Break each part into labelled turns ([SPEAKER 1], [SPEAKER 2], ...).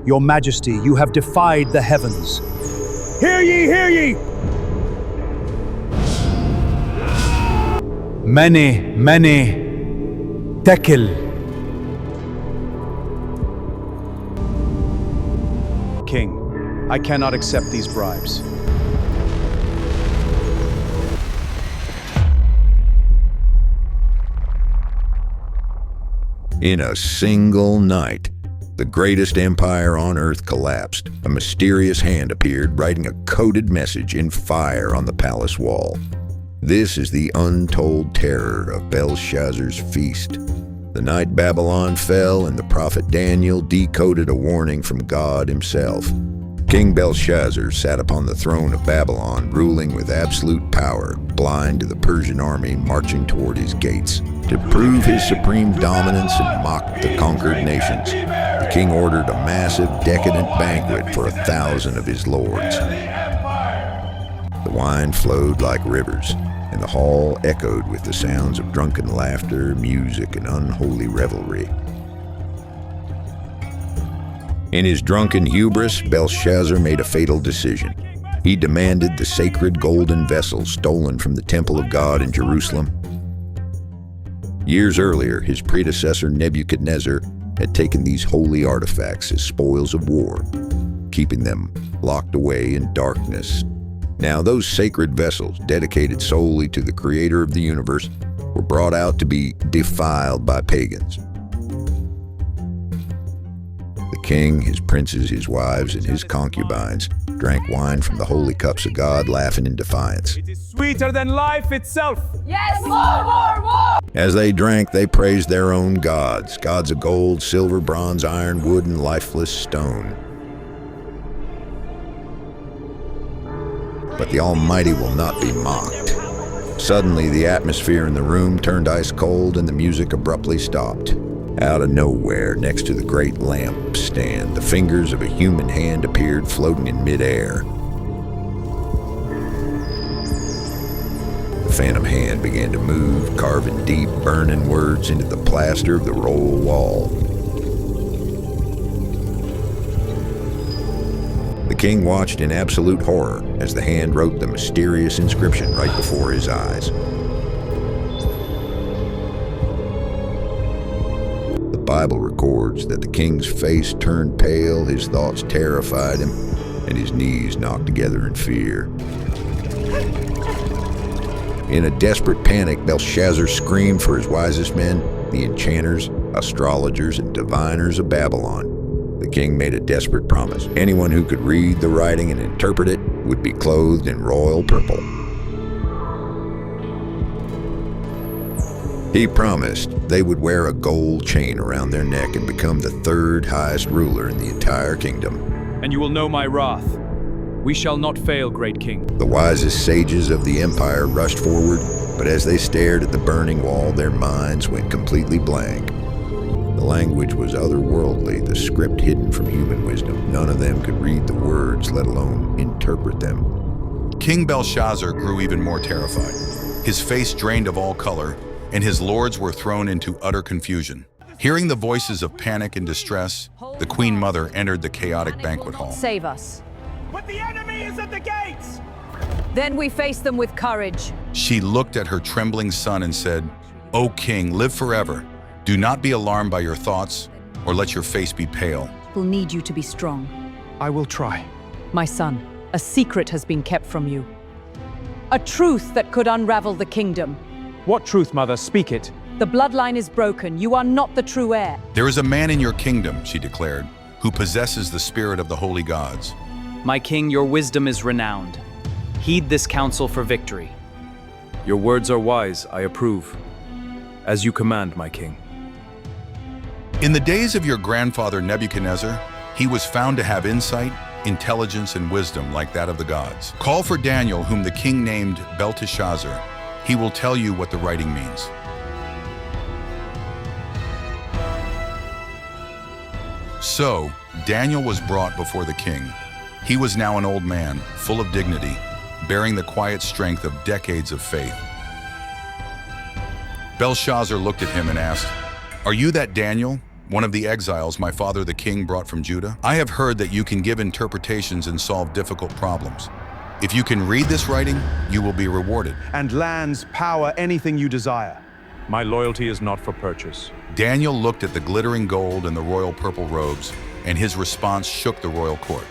[SPEAKER 1] Your Majesty, you have defied the heavens. Hear ye, hear ye! MENE, MENE, TEKEL. King, I cannot accept these bribes.
[SPEAKER 2] In a single night, the greatest empire on earth collapsed. A mysterious hand appeared, writing a coded message in fire on the palace wall. This is the untold terror of Belshazzar's feast. The night Babylon fell and the prophet Daniel decoded a warning from God himself. King Belshazzar sat upon the throne of Babylon, ruling with absolute power, blind to the Persian army marching toward his gates. To prove his supreme dominance and mock the conquered nations, the king ordered a massive, decadent banquet for 1,000 of his lords. The wine flowed like rivers, and the hall echoed with the sounds of drunken laughter, music, and unholy revelry. In his drunken hubris, Belshazzar made a fatal decision. He demanded the sacred golden vessels stolen from the temple of God in Jerusalem. Years earlier, his predecessor Nebuchadnezzar had taken these holy artifacts as spoils of war, keeping them locked away in darkness. Now those sacred vessels, dedicated solely to the creator of the universe, were brought out to be defiled by pagans. The king, his princes, his wives, and his concubines drank wine from the holy cups of God, laughing in defiance.
[SPEAKER 3] It is sweeter than life itself.
[SPEAKER 4] Yes, more!
[SPEAKER 2] As they drank, they praised their own gods, gods of gold, silver, bronze, iron, wood, and lifeless stone. But the Almighty will not be mocked. Suddenly, the atmosphere in the room turned ice cold and the music abruptly stopped. Out of nowhere, next to the great lampstand, the fingers of a human hand appeared floating in midair. The phantom hand began to move, carving deep, burning words into the plaster of the roll wall. The king watched in absolute horror as the hand wrote the mysterious inscription right before his eyes. The Bible records that the king's face turned pale, his thoughts terrified him, and his knees knocked together in fear. In a desperate panic, Belshazzar screamed for his wisest men, the enchanters, astrologers, and diviners of Babylon. The king made a desperate promise. Anyone who could read the writing and interpret it would be clothed in royal purple. He promised they would wear a gold chain around their neck and become the third highest ruler in the entire kingdom.
[SPEAKER 3] And you will know my wrath. We shall not fail, great king.
[SPEAKER 2] The wisest sages of the empire rushed forward, but as they stared at the burning wall, their minds went completely blank. The language was otherworldly, the script hidden from human wisdom. None of them could read the words, let alone interpret them.
[SPEAKER 5] King Belshazzar grew even more terrified. His face drained of all color, and his lords were thrown into utter confusion. Hearing the voices of panic and distress, the Queen Mother entered the chaotic banquet hall.
[SPEAKER 4] Save us.
[SPEAKER 3] But the enemy is at the gates!
[SPEAKER 4] Then we face them with courage.
[SPEAKER 5] She looked at her trembling son and said, "O king, live forever. Do not be alarmed by your thoughts, or let your face be pale."
[SPEAKER 4] We'll need you to be strong.
[SPEAKER 3] I will try.
[SPEAKER 4] My son, a secret has been kept from you. A truth that could unravel the kingdom.
[SPEAKER 3] What truth, mother? Speak it.
[SPEAKER 4] The bloodline is broken. You are not the true heir.
[SPEAKER 5] "There is a man in your kingdom," she declared, "who possesses the spirit of the holy gods."
[SPEAKER 6] My king, your wisdom is renowned. Heed this counsel for victory.
[SPEAKER 7] Your words are wise, I approve. As you command, my king.
[SPEAKER 5] In the days of your grandfather Nebuchadnezzar, he was found to have insight, intelligence, and wisdom like that of the gods. Call for Daniel, whom the king named Belteshazzar. He will tell you what the writing means. So, Daniel was brought before the king. He was now an old man, full of dignity, bearing the quiet strength of decades of faith. Belshazzar looked at him and asked, "Are you that Daniel, one of the exiles my father the king brought from Judah. I have heard that you can give interpretations and solve difficult problems. If you can read this writing, you will be rewarded."
[SPEAKER 1] And lands, power, anything you desire.
[SPEAKER 7] My loyalty is not for purchase.
[SPEAKER 5] Daniel looked at the glittering gold and the royal purple robes, and his response shook the royal court.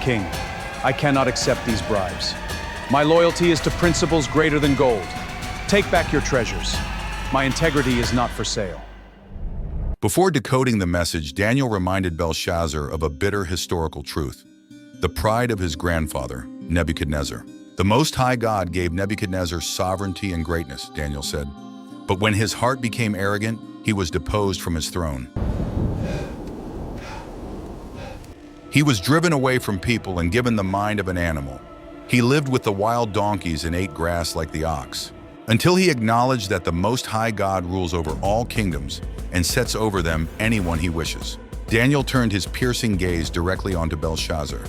[SPEAKER 3] King, I cannot accept these bribes. My loyalty is to principles greater than gold. Take back your treasures. My integrity is not for sale.
[SPEAKER 5] Before decoding the message, Daniel reminded Belshazzar of a bitter historical truth: the pride of his grandfather, Nebuchadnezzar. The Most High God gave Nebuchadnezzar sovereignty and greatness, Daniel said. But when his heart became arrogant, he was deposed from his throne. He was driven away from people and given the mind of an animal. He lived with the wild donkeys and ate grass like the ox, until he acknowledged that the Most High God rules over all kingdoms and sets over them anyone he wishes. Daniel turned his piercing gaze directly onto Belshazzar.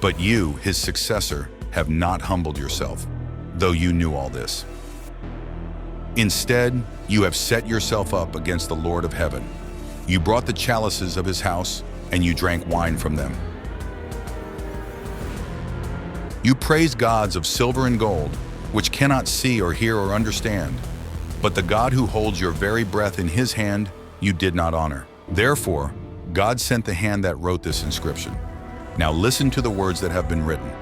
[SPEAKER 5] "But you, his successor, have not humbled yourself, though you knew all this. Instead, you have set yourself up against the Lord of heaven. You brought the chalices of his house, and you drank wine from them. You praise gods of silver and gold, which cannot see or hear or understand. But the God who holds your very breath in his hand, you did not honor. Therefore, God sent the hand that wrote this inscription. Now listen to the words that have been written.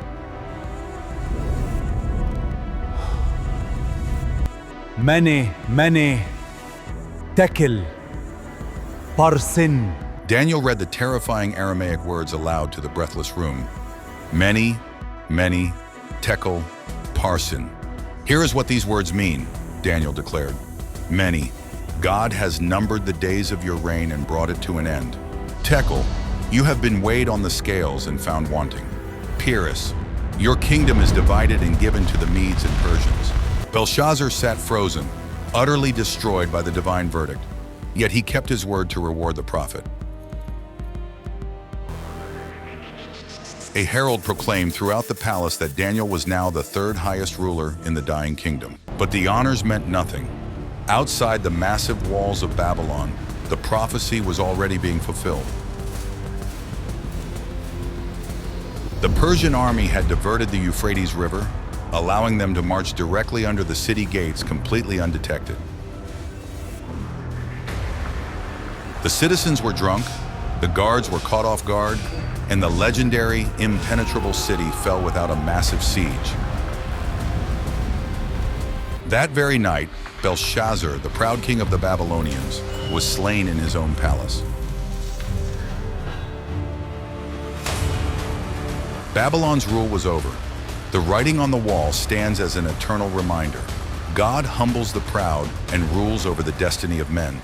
[SPEAKER 1] MENE, MENE, TEKEL, UPHARSIN.
[SPEAKER 5] Daniel read the terrifying Aramaic words aloud to the breathless room. MENE, MENE, TEKEL, UPHARSIN. Here is what these words mean, Daniel declared. MENE, God has numbered the days of your reign and brought it to an end. TEKEL, you have been weighed on the scales and found wanting. Pyrrhus, your kingdom is divided and given to the Medes and Persians. Belshazzar sat frozen, utterly destroyed by the divine verdict, yet he kept his word to reward the prophet. A herald proclaimed throughout the palace that Daniel was now the third highest ruler in the dying kingdom. But the honors meant nothing. Outside the massive walls of Babylon, the prophecy was already being fulfilled. The Persian army had diverted the Euphrates River, allowing them to march directly under the city gates completely undetected. The citizens were drunk, the guards were caught off guard, and the legendary, impenetrable city fell without a massive siege. That very night, Belshazzar, the proud king of the Babylonians, was slain in his own palace. Babylon's rule was over. The writing on the wall stands as an eternal reminder. God humbles the proud and rules over the destiny of men.